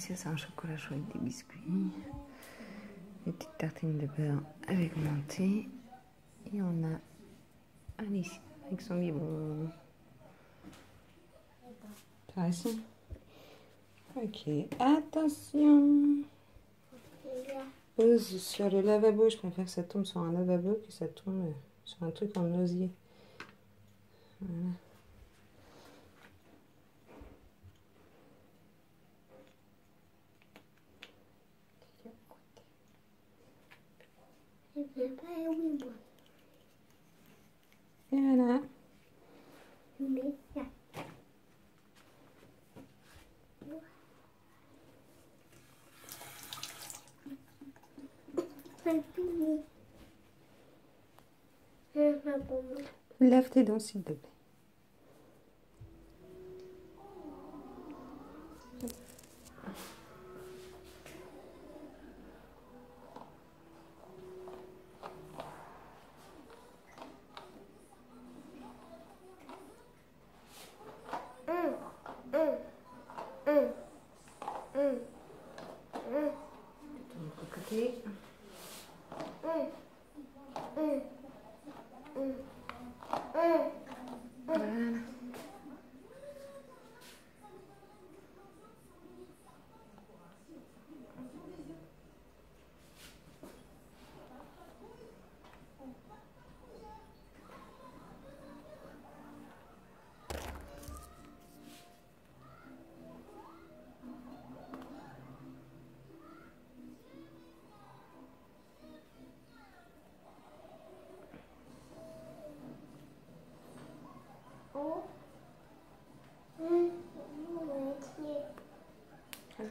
Alicia, c'est un chocolat chaud avec des biscuits. Des petites tartines de beurre avec montée. Et on a Alicia avec son biberon. Intéressant. Ok, attention. Pose sur le lavabo. Je préfère que ça tombe sur un lavabo que ça tombe sur un truc en osier. Voilà. Et voilà. Lave tes dents s'il te plaît.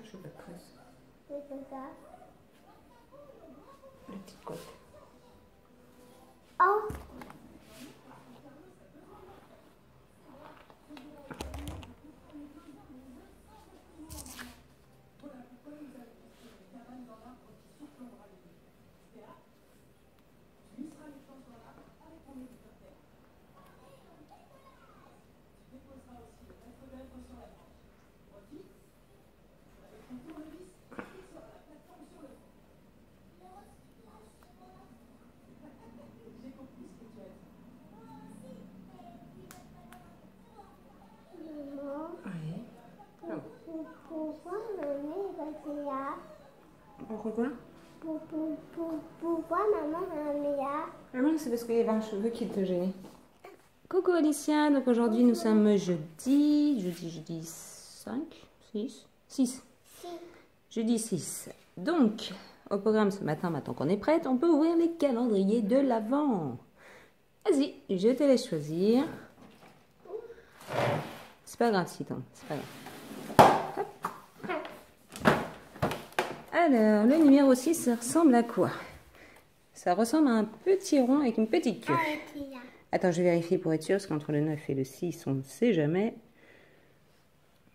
Je le presse. La petite côte. Oh. Pourquoi maman est là? Pourquoi? Pourquoi maman est là? Ah non, c'est parce qu'il y avait un cheveu qui te gênait. Coucou Alicia, donc aujourd'hui nous sommes jeudi 5, 6. Jeudi 6. Donc, au programme ce matin, maintenant qu'on est prête, on peut ouvrir les calendriers de l'Avent. Vas-y, je te laisse choisir. C'est pas grave, si tombe, c'est pas grave. Hop. Alors, le numéro 6, ça ressemble à quoi? Ça ressemble à un petit rond avec une petite queue. Attends, je vais vérifier pour être sûr, parce qu'entre le 9 et le 6, on ne sait jamais.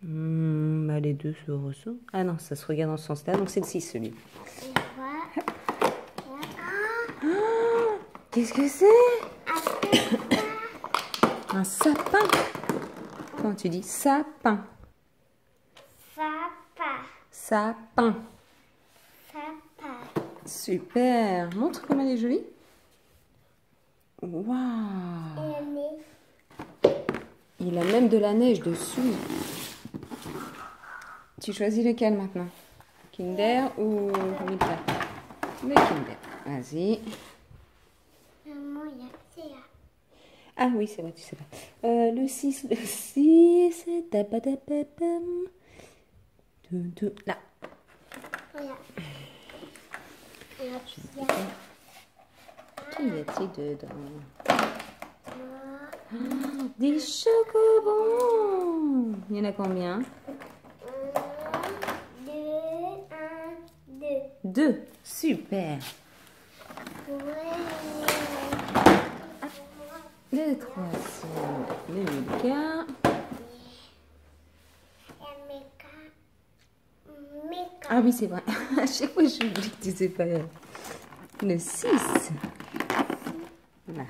Bah, les deux se ressemblent. Ah non, ça se regarde dans ce sens-là, donc c'est le 6 celui. Oh, qu'est-ce que c'est? Un sapin. Comment tu dis? Sapin. Sapin. Super. Montre comme elle est jolie. Waouh. Il a même de la neige dessus. Tu choisis lequel maintenant? Kinder ou Milka? Le Kinder. Vas-y. Ah oui, c'est vrai, tu sais pas. Le 6. Là. Qu'y a-t-il dedans? Des chocobons. Il y en a combien? 2. Super. Le 3e, le Milka. Ah oui, c'est vrai. À chaque fois, je oublie que tu sais pas. Le 6. Voilà.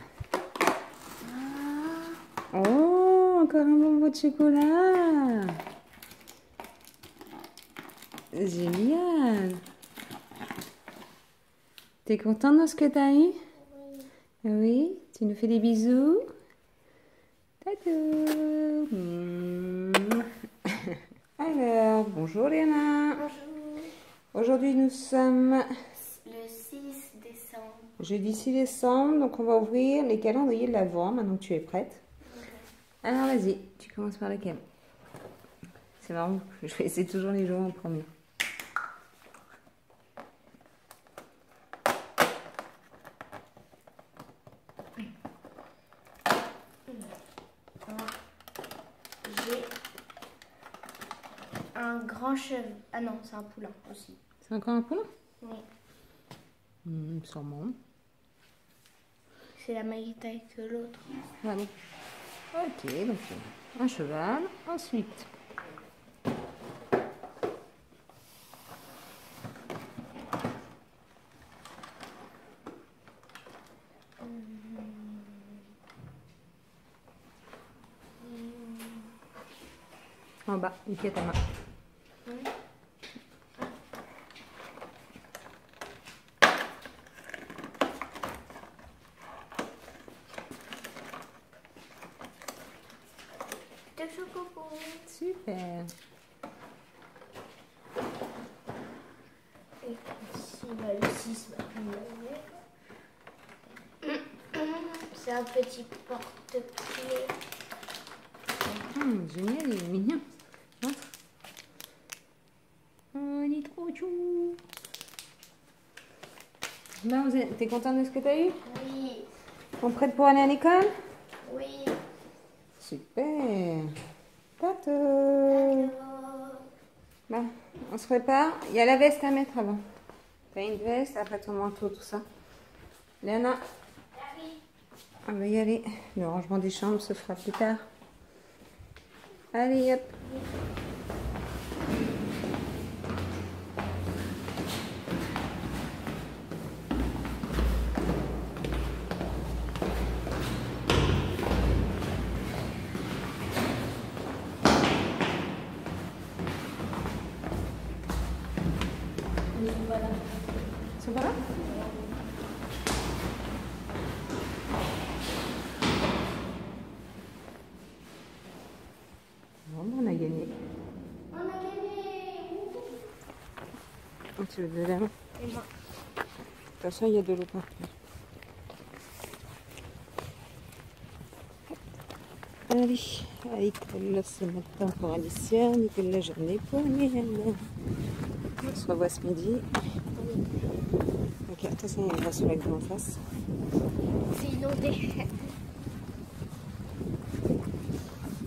Oh, encore un bonbon de chocolat. Génial. T'es contente de ce que t'as eu? Oui. Oui. Tu nous fais des bisous? Tatou. Alors, bonjour Léna. Bonjour. Aujourd'hui nous sommes Le 6 décembre. jeudi 6 décembre, donc on va ouvrir les calendriers de l'Avent, maintenant que tu es prête. Alors vas-y, tu commences par lequel? C'est marrant, je vais essayer toujours les jours en premier. J'ai un grand cheval. Ah non, c'est un poulain aussi. C'est encore un poulain? Oui. Sûrement. C'est la même taille que l'autre. Ah bon. Ok, donc un cheval. Ensuite. En bas, une pièce à main. De chocobo. Super. Et ici, le 6, c'est un petit porte-clés. Génial, il est mignon. Montre. Oh, il est trop chou. Là, t'es contente de ce que t'as eu? Oui. On est prête pour aller à l'école? Oui. Super. Tato. Bon, on se prépare. Il y a la veste à mettre avant. T'as une veste, après ton manteau, tout ça. Léana, on va y aller. Le rangement des chambres se fera plus tard. Allez, hop. C'est voilà? Bon, on a gagné. On a gagné. Tu veux de la main? Et moi. Attention, il y a de l'eau partout. Allez, à l'école ce matin pour Alicia, nickel la journée pour Miel. On se revoit ce midi. Ok, attention, il y a un soleil en face. C'est inondé.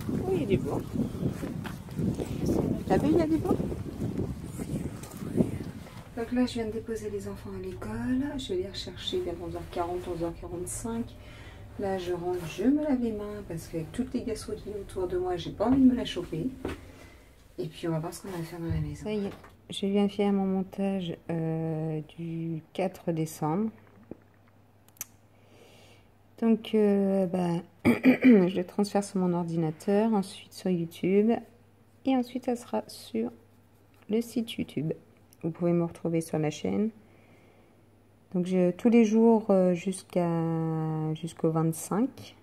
Oui, il est beau. T'as vu, il y a du beau? Donc là, je viens de déposer les enfants à l'école. Je vais les rechercher vers 11h40, 11h45. Là, je rentre, je me lave les mains parce qu'avec toutes les gastro qu'il y a autour de moi, j'ai pas envie de me la choper. Et puis, on va voir ce qu'on va faire dans la maison. Ça y est, je viens de faire mon montage du 4 décembre. Donc, je le transfère sur mon ordinateur, ensuite sur YouTube. Et ensuite, ça sera sur le site YouTube. Vous pouvez me retrouver sur la chaîne. Donc tous les jours jusqu'au 25.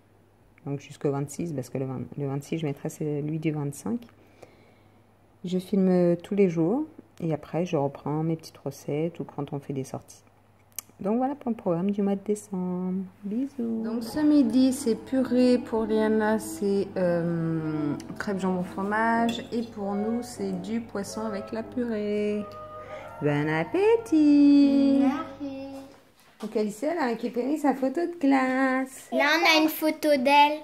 Donc jusqu'au 26 parce que le 26 je mettrai celui du 25. Je filme tous les jours et après je reprends mes petites recettes ou quand on fait des sorties. Donc voilà pour le programme du mois de décembre. Bisous. Donc ce midi c'est purée, pour Léana c'est crêpes jambon fromage et pour nous c'est du poisson avec la purée. Bon appétit. Merci. Donc Alicia elle a récupéré sa photo de classe. Là, on a une photo d'elle.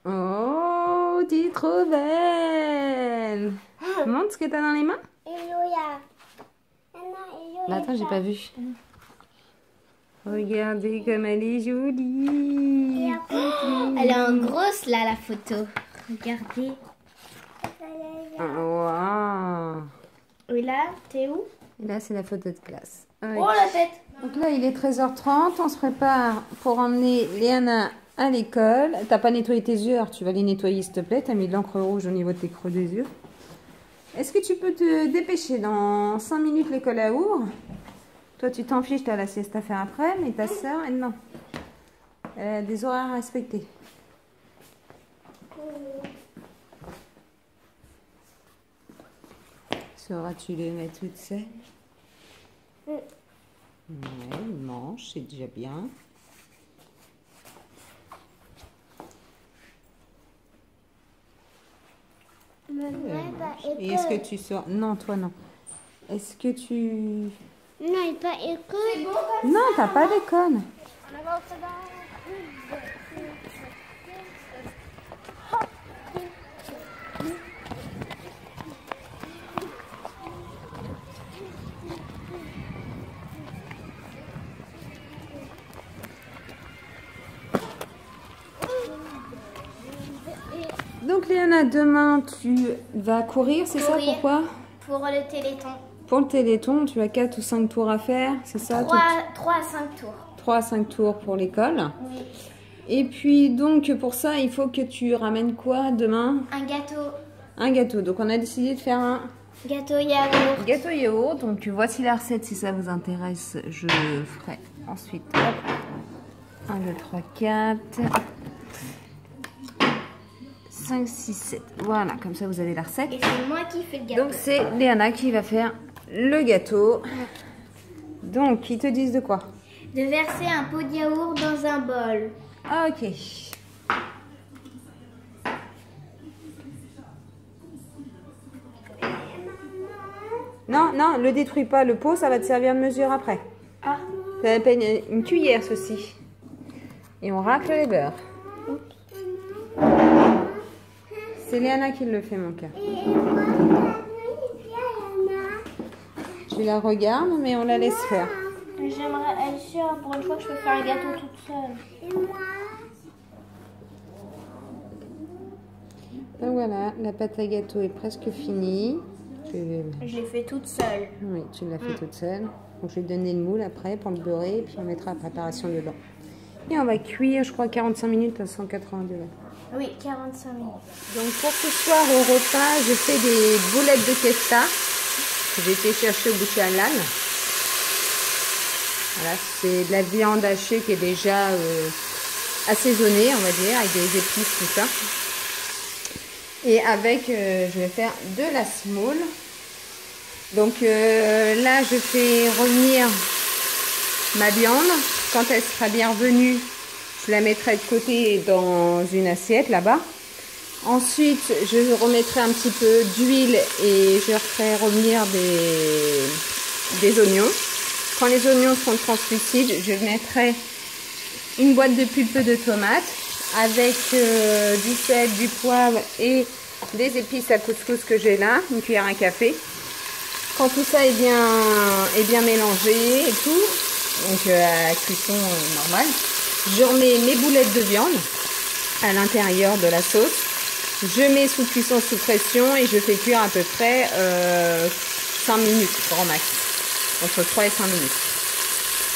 Oh, tu es trop belle. Montre ce que tu as dans les mains. Bah, attends, j'ai pas vu. Regardez comme elle est jolie. Elle est en grosse là, la photo. Regardez. Wow. Et là, t'es où? Et là, c'est la photo de classe. Ouais. Oh, la tête. Donc là, il est 13h30. On se prépare pour emmener Léana à l'école. T'as pas nettoyé tes yeux, alors tu vas les nettoyer s'il te plaît. T'as mis de l'encre rouge au niveau de tes creux des yeux. Est-ce que tu peux te dépêcher? Dans 5 minutes, l'école ouvre. Toi, tu t'en fiches, tu as la sieste à faire après, mais ta soeur, elle, non. Elle a des horaires à respecter. Sauras-tu les mettre toutes seules? Ouais, il mange, c'est déjà bien. Et est-ce que tu sors? Non, toi non. Est-ce que tu... Non, il n'y a pas école. Non, t'as pas d'école. Donc Léana, demain tu vas courir, c'est ça? Pourquoi? Pour le téléthon. Pour le téléthon, tu as 4 ou 5 tours à faire, c'est ça? 3 à 5 tours. 3 à 5 tours pour l'école. Oui. Et puis donc pour ça, il faut que tu ramènes quoi demain? Un gâteau. Un gâteau. Donc on a décidé de faire un Gâteau yaourt. gâteau yaourt. Donc voici la recette si ça vous intéresse. Je ferai ensuite. Hop. 1, 2, 3, 4, 5, 6, 7. Voilà, comme ça vous avez la recette. Et c'est moi qui fais le gâteau. Donc c'est Léana qui va faire le gâteau. Donc ils te disent de quoi? De verser un pot de yaourt dans un bol. Ah, ok. Non, non, le détruis pas. Le pot, ça va te servir de mesure après. Ah. Ça va peine une cuillère, ceci. Et on racle les beurres. C'est Léana qui le fait, mon cœur. Je la regarde, mais on la laisse faire. J'aimerais être sûre pour une fois que je peux faire un gâteau toute seule. Donc voilà, la pâte à gâteau est presque finie. Je l'ai fait toute seule. Oui, tu l'as fait toute seule. Donc je vais te donner le moule après pour le beurrer et puis on mettra la préparation dedans. Et on va cuire, je crois, 45 minutes à 180 degrés. Oui, 45 minutes. Donc pour ce soir au repas, je fais des boulettes de kefta que j'ai été chercher au boucher halal. Voilà, c'est de la viande hachée qui est déjà assaisonnée, on va dire, avec des épices, tout ça. Et avec, je vais faire de la semoule. Donc là, je fais revenir ma viande. Quand elle sera bien revenue, je la mettrai de côté dans une assiette là-bas. Ensuite, je remettrai un petit peu d'huile et je ferai revenir des oignons. Quand les oignons seront translucides, je mettrai une boîte de pulpe de tomates avec du sel, du poivre et des épices à couscous que j'ai là, une cuillère à café. Quand tout ça est bien mélangé et tout, donc à cuisson normale, je remets mes boulettes de viande à l'intérieur de la sauce. Je mets sous cuisson sous pression et je fais cuire à peu près 5 minutes, grand max. Entre 3 et 5 minutes.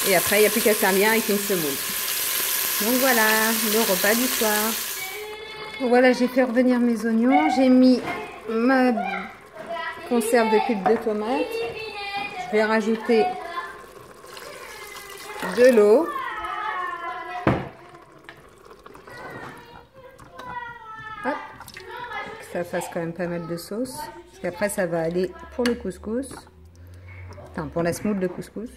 Et après, il n'y a plus qu'à servir avec une semoule. Donc voilà, le repas du soir. Voilà, j'ai fait revenir mes oignons. J'ai mis ma conserve de pulpe de tomate. Je vais rajouter de l'eau. Hop. Que ça fasse quand même pas mal de sauce. Parce qu'après, ça va aller pour le couscous. Enfin, pour la semoule de couscous.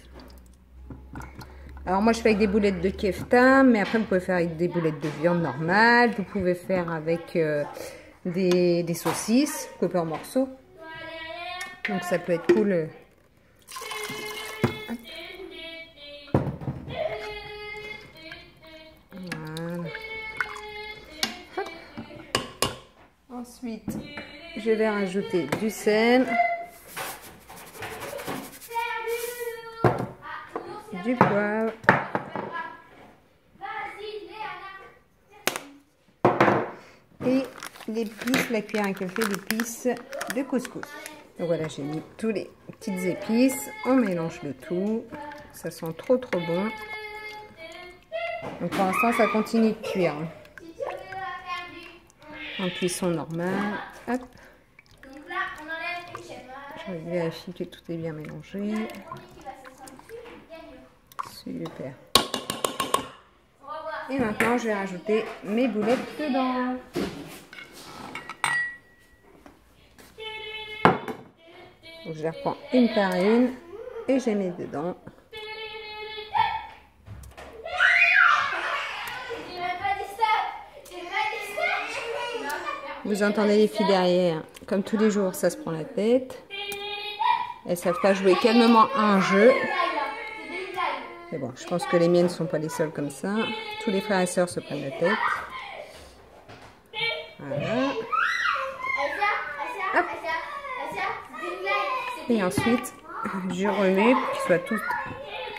Alors moi je fais avec des boulettes de kefta, mais après vous pouvez faire avec des boulettes de viande normale, vous pouvez faire avec des saucisses coupées en morceaux. Donc ça peut être cool. Voilà. Hop. Ensuite, je vais rajouter du sel. Du poivre et l'épice, la cuillère à café d'épices de couscous. Donc voilà, j'ai mis tous les petites épices, on mélange le tout, ça sent trop bon. Donc pour l'instant ça continue de cuire en cuisson normale. Hop. Je vérifie que tout est bien mélangé. Super. Et maintenant, je vais rajouter mes boulettes dedans. Donc, je les reprends une par une et je les mets dedans. Vous entendez les filles derrière, comme tous les jours, ça se prend la tête. Elles ne savent pas jouer calmement à un jeu. Mais bon, je pense que les miennes ne sont pas les seules comme ça. Tous les frères et sœurs se prennent la tête. Voilà. Hop. Et ensuite, je remue pour qu'ils soient tous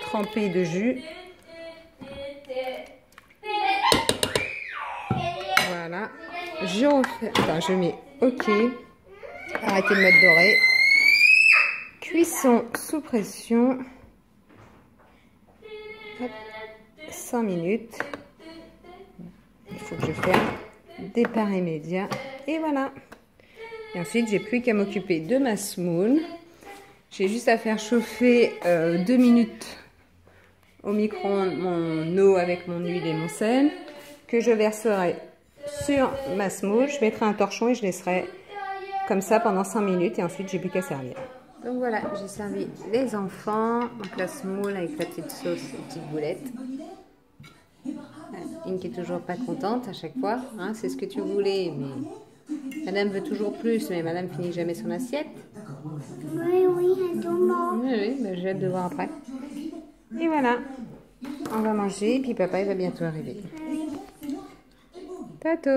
trempés de jus. Voilà. Je refais. Enfin, je mets OK. Arrêtez le mode doré. Cuisson sous pression. Hop. 5 minutes. Il faut que je ferme. Départ immédiat. Et voilà. Et ensuite, j'ai plus qu'à m'occuper de ma semoule. J'ai juste à faire chauffer 2 minutes au micro-ondes mon eau avec mon huile et mon sel. Que je verserai sur ma semoule. Je mettrai un torchon et je laisserai comme ça pendant 5 minutes. Et ensuite, j'ai plus qu'à servir. Donc voilà, j'ai servi les enfants. Donc la semoule avec la petite sauce et les petites boulettes. Une qui est toujours pas contente à chaque fois. Hein, c'est ce que tu voulais, mais madame veut toujours plus, mais madame finit jamais son assiette. Oui, attends-moi. Oui, bah, j'ai hâte de voir après. Et voilà, on va manger, puis papa il va bientôt arriver. Tato.